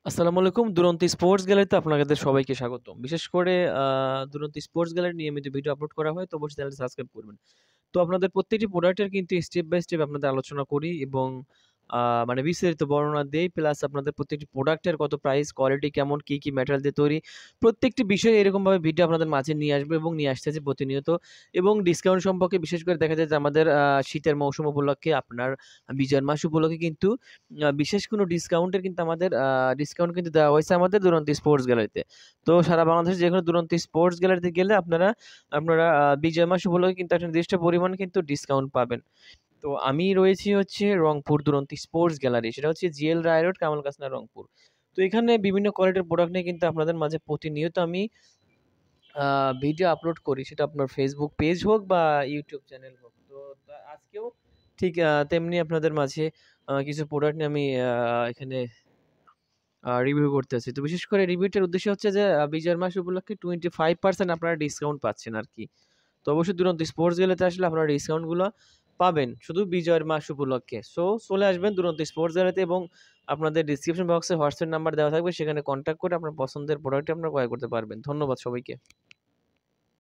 আসসালামু আলাইকুম। দুরন্ত স্পোর্টস গ্যালারিতে আপনাদের সবাইকে স্বাগতম। বিশেষ করে দুরন্ত স্পোর্টস গ্যালারি নিয়মিত ভিডিও আপলোড করা হয়, তো অবশ্যই চ্যানেলটি সাবস্ক্রাইব করবেন। তো আপনাদের প্রত্যেকটি প্রোডাক্টের কিন্তু স্টেপ বাই স্টেপ আপনাদের আলোচনা করি এবং মানে বিস্তারিত বর্ণনা দেই। প্লাস আপনাদের প্রত্যেকটি প্রোডাক্টের কত প্রাইস, কোয়ালিটি কেমন, কি, কি ম্যাটেরিয়াল দিয়ে তৈরি, প্রত্যেকটি বিষয়ে এরকমভাবে ভিডিও আপনাদের মাঝে নিয়ে আসবে এবং নিয়ে আসতেছি প্রতিনিয়ত। এবং ডিসকাউন্ট সম্পর্কে বিশেষ করে দেখা যায় যে আমাদের শীতের মৌসুম উপলক্ষে আপনার বিজয়ের মাস উপলক্ষে কিন্তু বিশেষ কোনো ডিসকাউন্টের কিন্তু আমাদের ডিসকাউন্ট কিন্তু দেওয়া হয়েছে আমাদের দুরন্ত স্পোর্টস গ্যালারিতে। তো সারা বাংলাদেশে যেকোনো দুরন্ত স্পোর্টস গ্যালারিতে গেলে আপনারা আপনারা বিজয় মাস উপলক্ষে কিন্তু একটা নির্দিষ্ট পরিমাণে কিন্তু ডিসকাউন্ট পাবেন। তো আমি রয়েছি হচ্ছে রংপুর দুরন্ত স্পোর্টস গ্যালারি। সেটা হচ্ছে জিএল রায় রোড, কামাল কাসনা, রংপুর। তো এখানে বিভিন্ন কোয়ালিটির প্রোডাক্ট নিয়ে কিন্তু আপনাদের মাঝে প্রতিনিয়ত আমি আ ভিডিও আপলোড করি। সেটা আপনার Facebook পেজ হোক বা YouTube চ্যানেল হোক। তো আজকেও ঠিক তেমনি আপনাদের মাঝে কিছু প্রোডাক্ট নিয়ে আমি এখানে রিভিউ করতেছি। তো বিশেষ করে রিভিউটার উদ্দেশ্য হচ্ছে যে বিজয়ের মাস উপলক্ষে 25% আপনারা ডিসকাউন্ট পাচ্ছেন আরকি। তো অবশ্যই দুরন্ত স্পোর্টস গ্যালারিতে আসলে আপনারা ডিসকাউন্ট গুলো পাবেন শুধু বিজয়ের মাস উপলক্ষে। সো চলে আসবেন দুরন্ত স্পোর্টস গ্যালারিতে এবং আপনাদের ডিসক্রিপশন বক্সে হোয়াটসঅ্যাপ নাম্বার দেওয়া থাকবে। সেখানে কনট্যাক্ট করে আপনার পছন্দের প্রোডাক্টটি আপনারা ক্রয় করতে পারবেন। ধন্যবাদ সবাইকে।